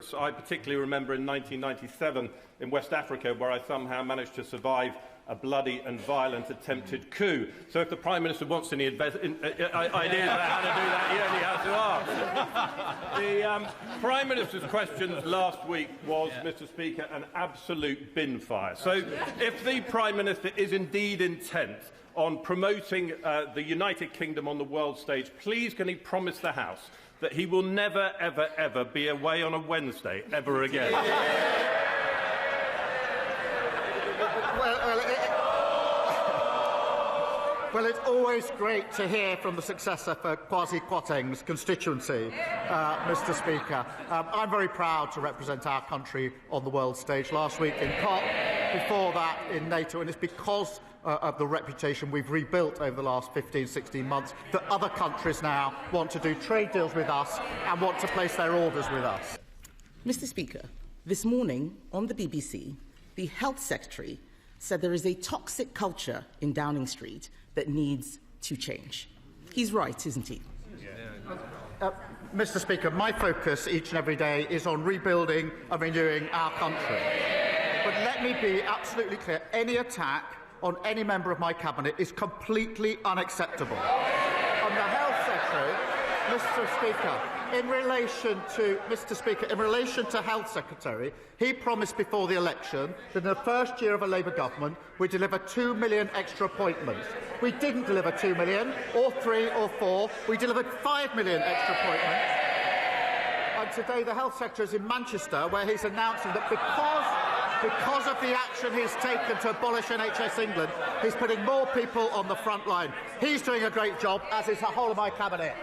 efforts. I particularly remember in 1997 in West Africa, where I somehow managed to survive a bloody and violent attempted coup. So if the Prime Minister wants any ideas about how to do that, he only has to ask. The Prime Minister's questions last week was, Mr. Speaker, an absolute bin fire. So if the Prime Minister is indeed intent on promoting the United Kingdom on the world stage, please can he promise the House that he will never, ever, ever be away on a Wednesday ever again? Well, it's always great to hear from the successor for Kwasi Kwarteng's constituency, Mr. Speaker. I'm very proud to represent our country on the world stage last week in COP, before that in NATO, and it's because of the reputation we've rebuilt over the last 15, 16 months that other countries now want to do trade deals with us and want to place their orders with us. Mr. Speaker, this morning on the BBC, the Health Secretary said there is a toxic culture in Downing Street that needs to change. He's right, isn't he? Mr. Speaker, my focus each and every day is on rebuilding and renewing our country. But let me be absolutely clear, any attack on any member of my cabinet is completely unacceptable. On the Health Secretary, Mr. Speaker, in relation to Health Secretary, he promised before the election that in the first year of a Labour government we'd deliver 2 million extra appointments. We didn't deliver 2 million, or 3 or 4. We delivered 5 million extra appointments. And today the Health Secretary is in Manchester, where he's announcing that because of the action he's taken to abolish NHS England, he's putting more people on the front line. He's doing a great job, as is the whole of my cabinet.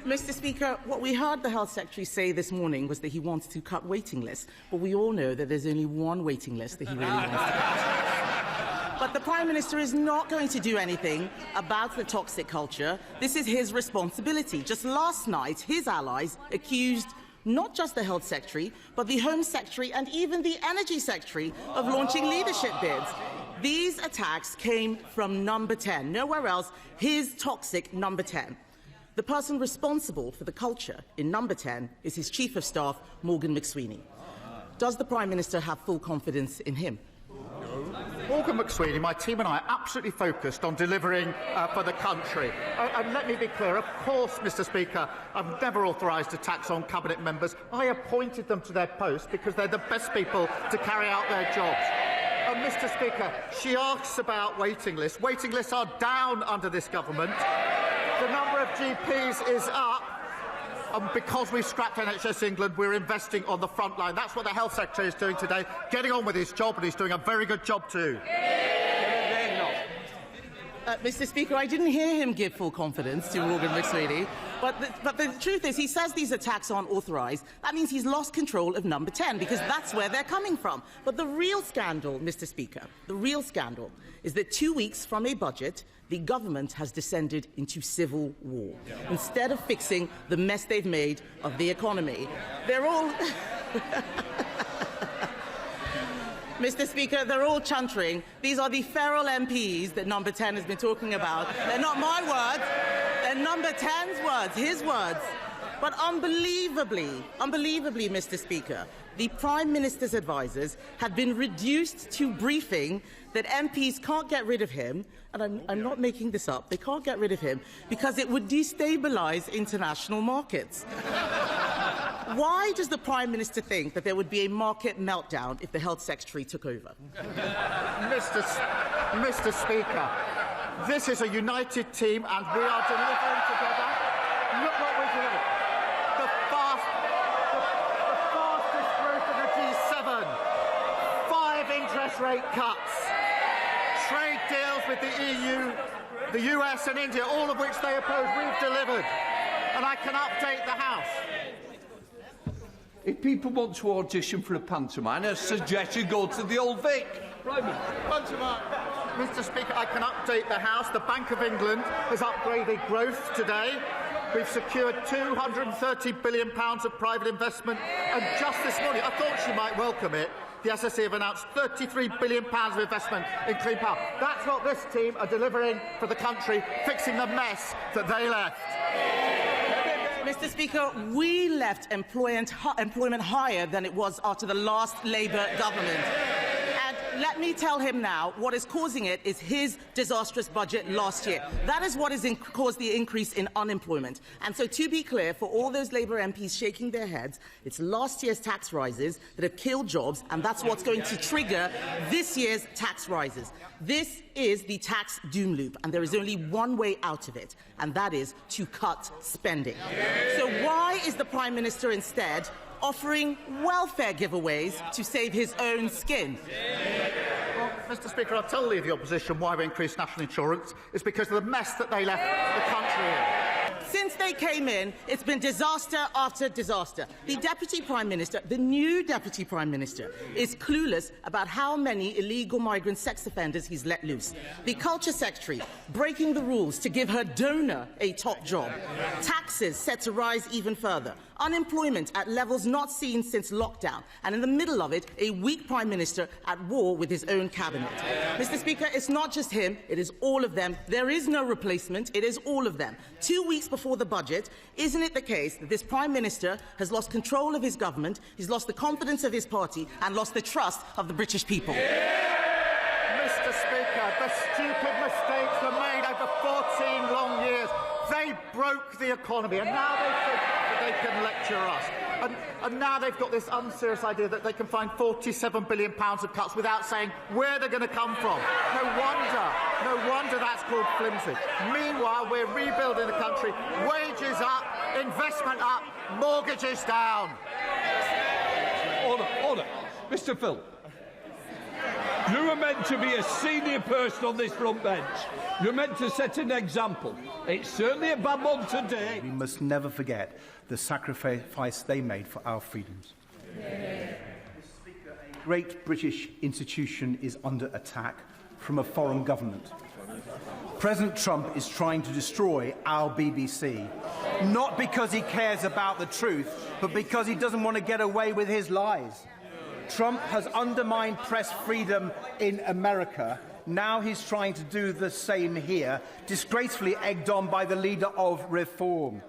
Mr. Speaker, what we heard the Health Secretary say this morning was that he wants to cut waiting lists, but we all know that there's only one waiting list that he really wants to cut. But the Prime Minister is not going to do anything about the toxic culture. This is his responsibility. Just last night, his allies accused not just the Health Secretary, but the Home Secretary and even the Energy Secretary of launching leadership bids. These attacks came from Number 10, nowhere else, his toxic Number 10. The person responsible for the culture in Number 10 is his Chief of Staff, Morgan McSweeney. Does the Prime Minister have full confidence in him? Morgan McSweeney, my team and I are absolutely focused on delivering for the country. And let me be clear, of course, Mr. Speaker, I've never authorised attacks on cabinet members. I appointed them to their posts because they're the best people to carry out their jobs. And Mr. Speaker, she asks about waiting lists. Waiting lists are down under this government. The number of GPs is up, and because we've scrapped NHS England, we're investing on the front line. That's what the Health Secretary is doing today, getting on with his job, and he's doing a very good job too. Mr. Speaker, I didn't hear him give full confidence to Morgan McSweeney, but the truth is he says these attacks aren't authorised. That means he's lost control of Number 10, because that's where they're coming from. But the real scandal, Mr. Speaker, the real scandal is that 2 weeks from a budget, the government has descended into civil war. Instead of fixing the mess they've made of the economy, they're all... Mr. Speaker, they're all chuntering. These are the feral MPs that Number 10 has been talking about. They're not my words. They're Number 10's words, his words. But unbelievably, Mr. Speaker, the Prime Minister's advisers have been reduced to briefing that MPs can't get rid of him, and I'm not making this up, they can't get rid of him because it would destabilise international markets. Why does the Prime Minister think that there would be a market meltdown if the Health Secretary took over? Mr. Speaker, this is a united team and we are delivering together. Look what we're doing. The fastest growth of the G7. 5 interest rate cuts. Trade deals with the EU, the US and India, all of which they oppose, we've delivered. And I can update the House. If people want to audition for a pantomime, I suggest you go to the Old Vic. Pantomime. Mr. Speaker, I can update the House. The Bank of England has upgraded growth today. We've secured £230 billion of private investment. And just this morning, I thought she might welcome it, the SSE have announced £33 billion of investment in clean power. That's what this team are delivering for the country, fixing the mess that they left. Mr. Speaker, we left employment higher than it was after the last Labour government. And let me tell him now, what is causing it is his disastrous budget last year. That is what has caused the increase in unemployment. And so, to be clear, for all those Labour MPs shaking their heads, it's last year's tax rises that have killed jobs, and that's what's going to trigger this year's tax rises. This is the tax doom loop, and there is only one way out of it, and that is to cut spending. So why is the Prime Minister instead offering welfare giveaways to save his own skin? Well, Mr. Speaker, I'll tell the opposition why we increased national insurance. It's because of the mess that they left the country in. Since they came in, it's been disaster after disaster. The Deputy Prime Minister, the new Deputy Prime Minister, is clueless about how many illegal migrant sex offenders he's let loose. The Culture Secretary breaking the rules to give her donor a top job. Taxes set to rise even further. Unemployment at levels not seen since lockdown. And in the middle of it, a weak Prime Minister at war with his own cabinet. Mr. Speaker, it's not just him, it is all of them. There is no replacement, it is all of them. 2 weeks before the budget, isn't it the case that this Prime Minister has lost control of his government, he's lost the confidence of his party and lost the trust of the British people? Mr. Speaker, the stupid mistakes were made over 14 long years. They broke the economy, and now they think that they can lecture us. And now they've got this unserious idea that they can find £47 billion of cuts without saying where they're going to come from. No wonder that's called flimsy. Meanwhile, we're rebuilding the country. Wages up, investment up, mortgages down. Order. Mr. Phil. You were meant to be a senior person on this front bench. You're meant to set an example. It's certainly a bad one today. We must never forget the sacrifice they made for our freedoms. A great British institution is under attack from a foreign government. President Trump is trying to destroy our BBC, not because he cares about the truth, but because he doesn't want to get away with his lies. Trump has undermined press freedom in America. Now he's trying to do the same here, disgracefully egged on by the leader of Reform.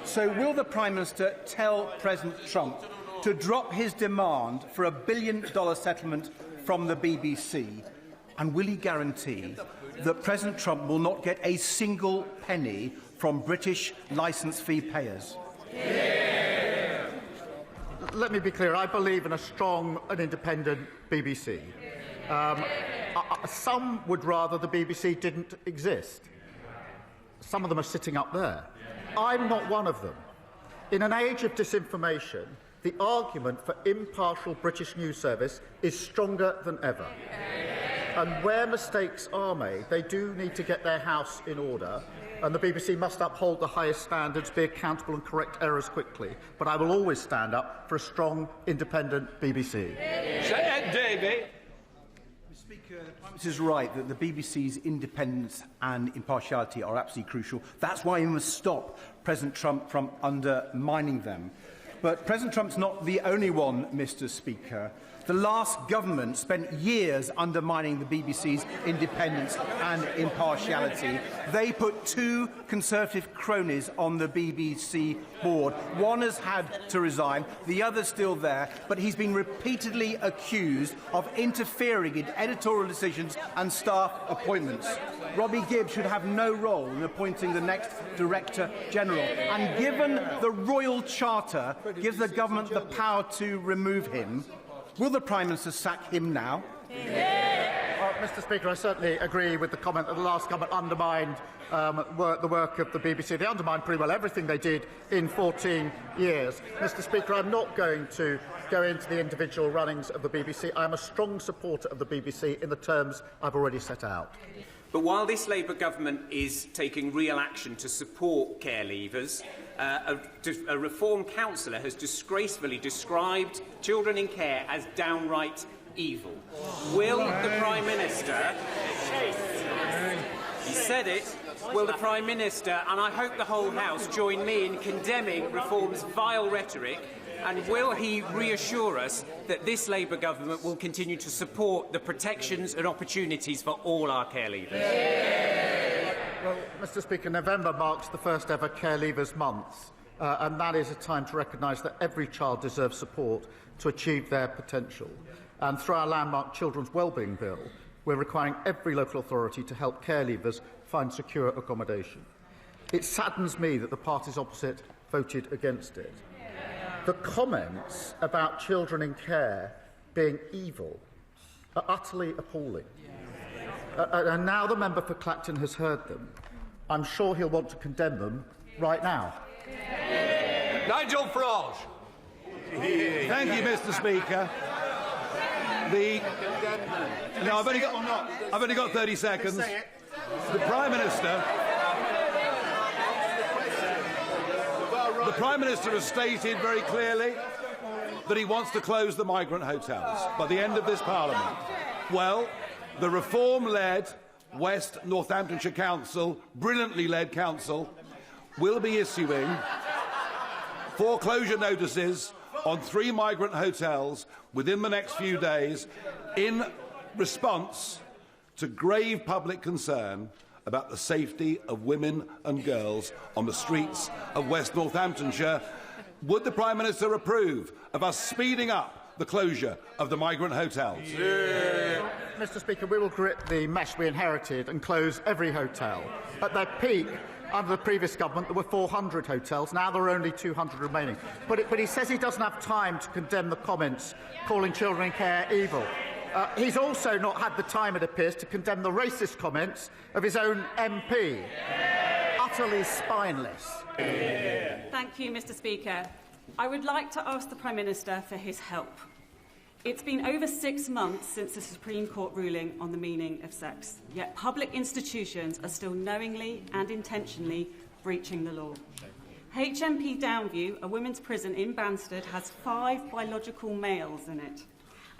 So will the Prime Minister tell President Trump to drop his demand for $1 billion settlement from the BBC? And will he guarantee that President Trump will not get a single penny from British licence fee payers? Let me be clear, I believe in a strong and independent BBC. Some would rather the BBC didn't exist. Some of them are sitting up there. I'm not one of them. In an age of disinformation, the argument for impartial British news service is stronger than ever. And where mistakes are made, they do need to get their house in order, and the BBC must uphold the highest standards, be accountable and correct errors quickly. But I will always stand up for a strong, independent BBC. David. Mr. Speaker, the Prime Minister is right that the BBC's independence and impartiality are absolutely crucial. That's why we must stop President Trump from undermining them. But President Trump's not the only one, Mr. Speaker. The last government spent years undermining the BBC's independence and impartiality. They put 2 Conservative cronies on the BBC board. One has had to resign, the other's still there, but he's been repeatedly accused of interfering in editorial decisions and staff appointments. Robbie Gibbs should have no role in appointing the next Director General. And given the Royal Charter gives the government the power to remove him, will the Prime Minister sack him now? Mr. Speaker, I certainly agree with the comment that the last government undermined the work of the BBC. They undermined pretty well everything they did in 14 years. Mr. Speaker, I'm not going to go into the individual runnings of the BBC. I am a strong supporter of the BBC in the terms I've already set out. But while this Labour government is taking real action to support care leavers, a Reform councillor has disgracefully described children in care as downright evil. Will the Prime Minister... He said it. Will the Prime Minister, and I hope the whole House, join me in condemning Reform's vile rhetoric? And will he reassure us that this Labour government will continue to support the protections and opportunities for all our care leavers? Well, Mr. Speaker, November marks the first ever Care Leavers Month. and that is a time to recognise that every child deserves support to achieve their potential. And through our landmark Children's Wellbeing Bill, we're requiring every local authority to help care leavers find secure accommodation. It saddens me that the parties opposite voted against it. The comments about children in care being evil are utterly appalling. And now the member for Clacton has heard them. I'm sure he'll want to condemn them right now. Nigel Farage. Thank you, Mr. Speaker. No, I've only got 30 seconds. The Prime Minister has stated very clearly that he wants to close the migrant hotels by the end of this Parliament. Well, the reform-led West Northamptonshire Council, brilliantly led council, will be issuing foreclosure notices on 3 migrant hotels within the next few days in response to grave public concern about the safety of women and girls on the streets of West Northamptonshire. Would the Prime Minister approve of us speeding up the closure of the migrant hotels? Yeah. Mr. Speaker, we will grit the mesh we inherited and close every hotel. At their peak, under the previous government, there were 400 hotels. Now there are only 200 remaining. But he says he doesn't have time to condemn the comments calling children in care evil. He's also not had the time, it appears, to condemn the racist comments of his own MP. Utterly spineless. Thank you, Mr. Speaker. I would like to ask the Prime Minister for his help. It's been over 6 months since the Supreme Court ruling on the meaning of sex, yet public institutions are still knowingly and intentionally breaching the law. HMP Downview, a women's prison in Banstead, has 5 biological males in it.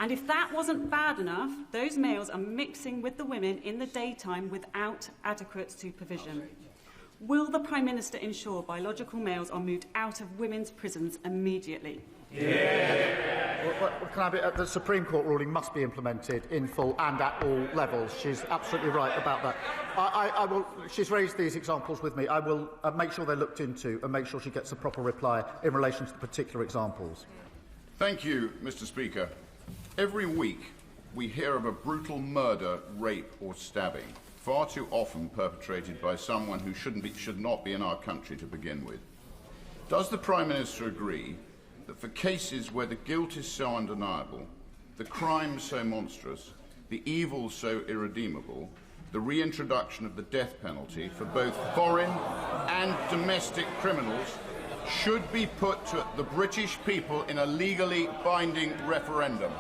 And if that wasn't bad enough, those males are mixing with the women in the daytime without adequate supervision. Will the Prime Minister ensure biological males are moved out of women's prisons immediately? The Supreme Court ruling must be implemented in full and at all levels. She's absolutely right about that. She's raised these examples with me. I will make sure they're looked into and make sure she gets a proper reply in relation to the particular examples. Thank you, Mr. Speaker. Every week we hear of a brutal murder, rape or stabbing, far too often perpetrated by someone who should not be in our country to begin with. Does the Prime Minister agree that for cases where the guilt is so undeniable, the crime so monstrous, the evil so irredeemable, the reintroduction of the death penalty for both foreign and domestic criminals should be put to the British people in a legally binding referendum?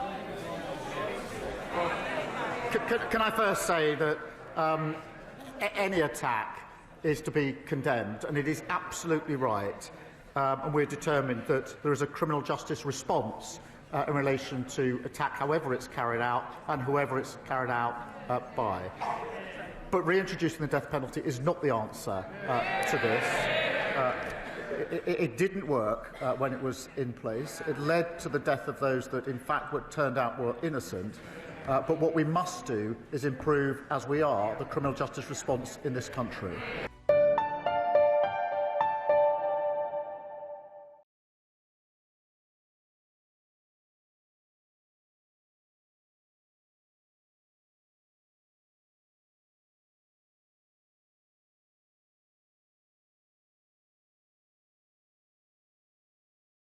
Can I first say that any attack is to be condemned, and it is absolutely right, and we're determined that there is a criminal justice response in relation to attack, however it's carried out and whoever it's carried out by. But reintroducing the death penalty is not the answer to this. It didn't work when it was in place. It led to the death of those that, in fact, turned out were innocent. But what we must do is improve, as we are, the criminal justice response in this country.